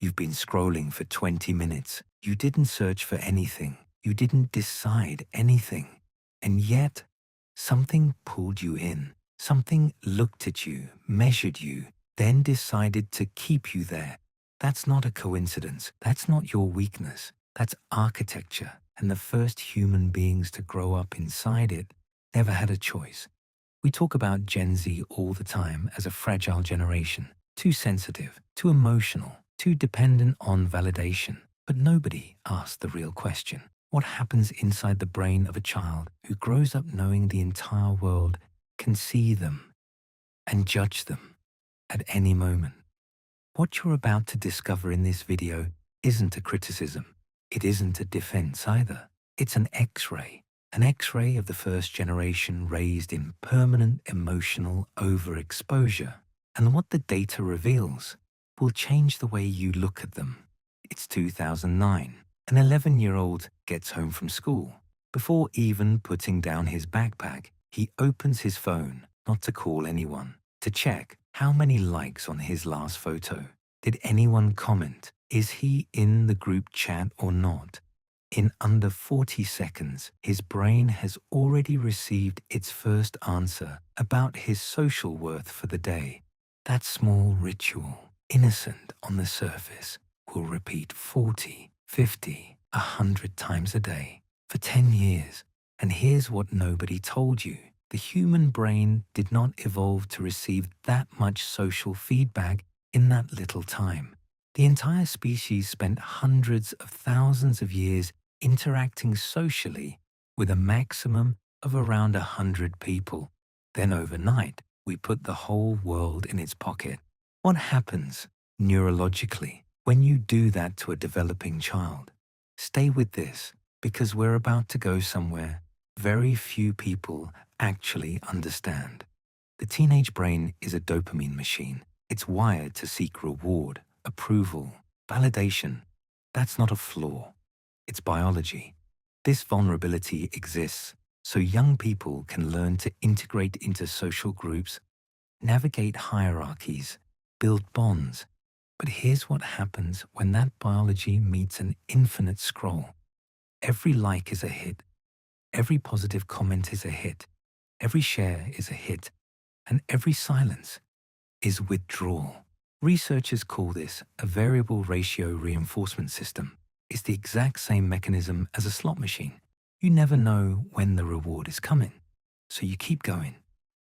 You've been scrolling for 20 minutes. You didn't search for anything. You didn't decide anything. And yet, something pulled you in. Something looked at you, measured you, then decided to keep you there. That's not a coincidence. That's not your weakness. That's architecture. And the first human beings to grow up inside it never had a choice. We talk about Gen Z all the time as a fragile generation, too sensitive, too emotional, too dependent on validation. But nobody asks the real question. What happens inside the brain of a child who grows up knowing the entire world can see them and judge them at any moment? What you're about to discover in this video isn't a criticism. It isn't a defense either. It's an X-ray of the first generation raised in permanent emotional overexposure. And what the data reveals will change the way you look at them. It's 2009. An 11-year-old gets home from school. Before even putting down his backpack, he opens his phone, not to call anyone, to check how many likes on his last photo. Did anyone comment? Is he in the group chat or not? In under 40 seconds, his brain has already received its first answer about his social worth for the day. That small ritual, innocent on the surface, will repeat 40, 50, 100 times a day for 10 years. And here's what nobody told you. The human brain did not evolve to receive that much social feedback in that little time. The entire species spent hundreds of thousands of years interacting socially with a maximum of around 100 people. Then overnight, we put the whole world in its pocket. What happens neurologically when you do that to a developing child? Stay with this, because we're about to go somewhere very few people actually understand. The teenage brain is a dopamine machine. It's wired to seek reward, approval, validation. That's not a flaw. It's biology. This vulnerability exists so young people can learn to integrate into social groups, navigate hierarchies, build bonds. But here's what happens when that biology meets an infinite scroll. Every like is a hit. Every positive comment is a hit. Every share is a hit. And every silence is withdrawal. Researchers call this a variable ratio reinforcement system. It's the exact same mechanism as a slot machine. You never know when the reward is coming. So you keep going.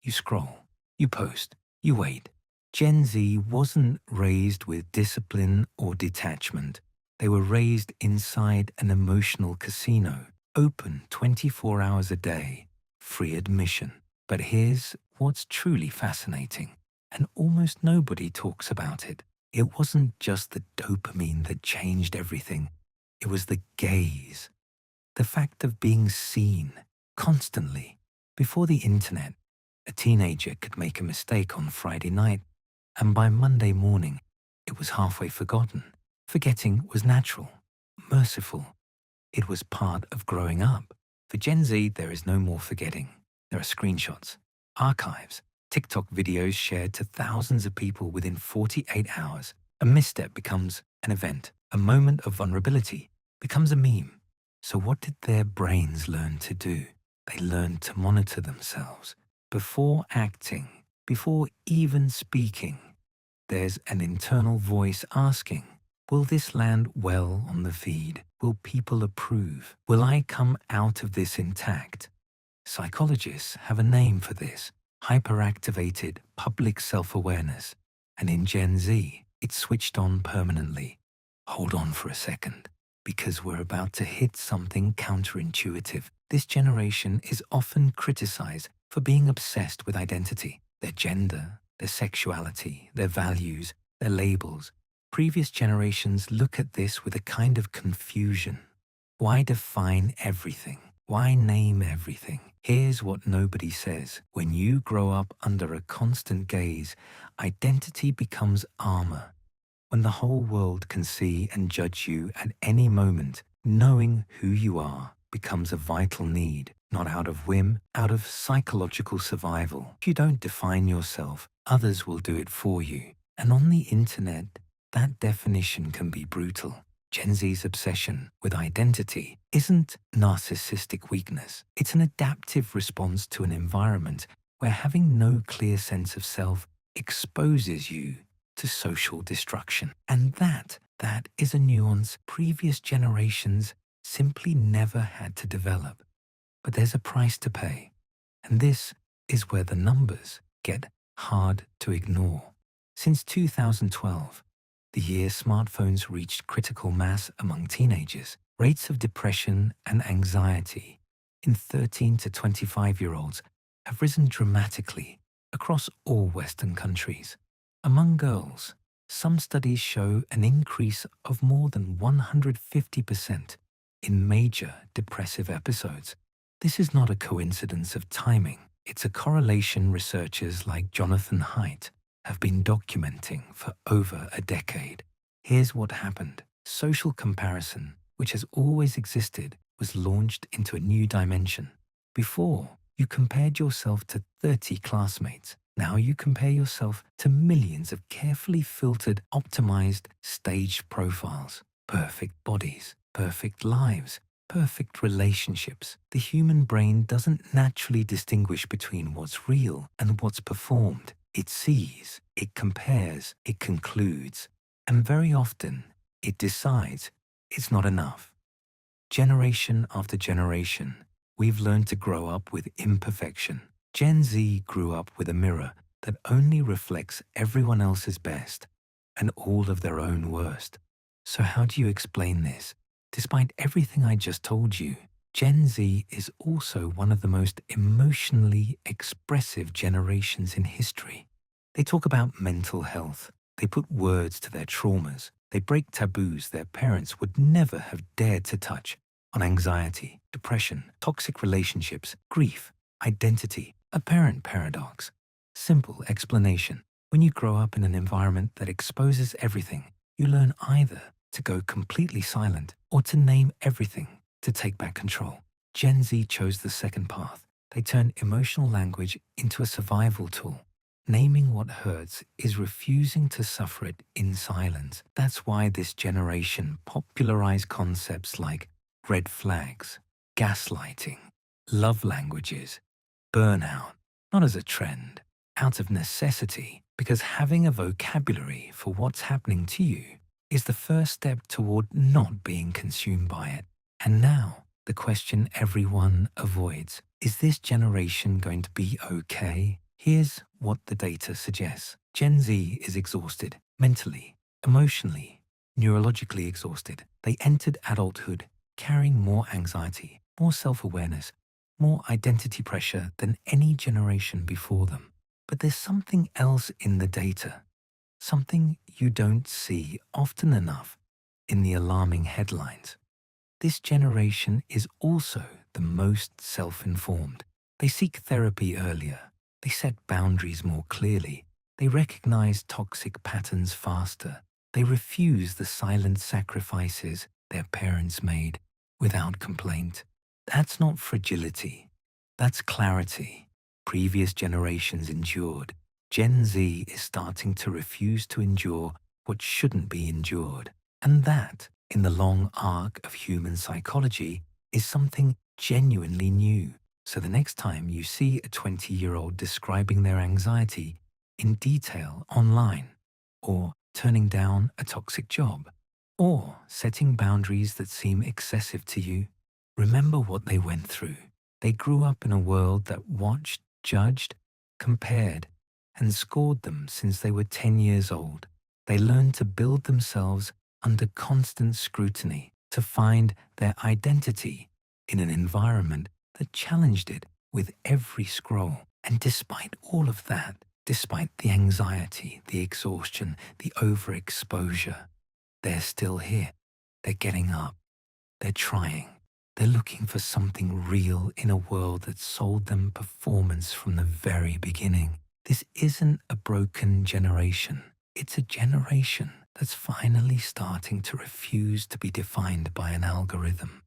You scroll. You post. You wait. Gen Z wasn't raised with discipline or detachment. They were raised inside an emotional casino, open 24 hours a day, free admission. But here's what's truly fascinating, and almost nobody talks about it. It wasn't just the dopamine that changed everything. It was the gaze. The fact of being seen constantly. Before the internet, a teenager could make a mistake on Friday night, and by Monday morning, it was halfway forgotten. Forgetting was natural, merciful. It was part of growing up. For Gen Z, there is no more forgetting. There are screenshots, archives, TikTok videos shared to thousands of people within 48 hours. A misstep becomes an event. A moment of vulnerability becomes a meme. So what did their brains learn to do? They learned to monitor themselves. Before acting, before even speaking, there's an internal voice asking, will this land well on the feed? Will people approve? Will I come out of this intact? Psychologists have a name for this: hyperactivated public self-awareness. And in Gen Z, it's switched on permanently. Hold on for a second, because we're about to hit something counterintuitive. This generation is often criticized for being obsessed with identity, their gender, their sexuality, their values, their labels. Previous generations look at this with a kind of confusion. Why define everything? Why name everything? Here's what nobody says. When you grow up under a constant gaze, identity becomes armor. When the whole world can see and judge you at any moment, knowing who you are becomes a vital need, not out of whim, out of psychological survival. If you don't define yourself, others will do it for you. And on the internet, that definition can be brutal. Gen Z's obsession with identity isn't narcissistic weakness. It's an adaptive response to an environment where having no clear sense of self exposes you to social destruction. And that is a nuance previous generations simply never had to develop. But there's a price to pay. And this is where the numbers get hard to ignore. Since 2012, the year smartphones reached critical mass among teenagers, rates of depression and anxiety in 13 to 25-year-olds have risen dramatically across all Western countries. Among girls, some studies show an increase of more than 150% in major depressive episodes. This is not a coincidence of timing. It's a correlation researchers like Jonathan Haidt have been documenting for over a decade. Here's what happened. Social comparison, which has always existed, was launched into a new dimension. Before, you compared yourself to 30 classmates. Now you compare yourself to millions of carefully filtered, optimized, staged profiles. Perfect bodies, perfect lives, perfect relationships. The human brain doesn't naturally distinguish between what's real and what's performed. It sees, it compares, it concludes, and very often it decides it's not enough. Generation after generation, we've learned to grow up with imperfection. Gen Z grew up with a mirror that only reflects everyone else's best and all of their own worst. So how do you explain this? Despite everything I just told you, Gen Z is also one of the most emotionally expressive generations in history. They talk about mental health. They put words to their traumas. They break taboos their parents would never have dared to touch on anxiety, depression, toxic relationships, grief, identity, a parent paradox. Simple explanation. When you grow up in an environment that exposes everything, you learn either to go completely silent or to name everything, to take back control. Gen Z chose the second path. They turned emotional language into a survival tool. Naming what hurts is refusing to suffer it in silence. That's why this generation popularized concepts like red flags, gaslighting, love languages, burnout, not as a trend, out of necessity, because having a vocabulary for what's happening to you is the first step toward not being consumed by it. And now, the question everyone avoids, is this generation going to be okay? Here's what the data suggests. Gen Z is exhausted, mentally, emotionally, neurologically exhausted. They entered adulthood carrying more anxiety, more self-awareness, more identity pressure than any generation before them. But there's something else in the data, something you don't see often enough in the alarming headlines. This generation is also the most self-informed. They seek therapy earlier. They set boundaries more clearly. They recognize toxic patterns faster. They refuse the silent sacrifices their parents made without complaint. That's not fragility. That's clarity. Previous generations endured. Gen Z is starting to refuse to endure what shouldn't be endured. And that, in the long arc of human psychology, is something genuinely new. So the next time you see a 20-year-old describing their anxiety in detail online, or turning down a toxic job, or setting boundaries that seem excessive to you, remember what they went through. They grew up in a world that watched, judged, compared, and scored them since they were 10 years old. They learned to build themselves under constant scrutiny, to find their identity in an environment that challenged it with every scroll. And despite all of that, despite the anxiety, the exhaustion, the overexposure, they're still here. They're getting up. They're trying. They're looking for something real in a world that sold them performance from the very beginning. This isn't a broken generation. It's a generation that's finally starting to refuse to be defined by an algorithm.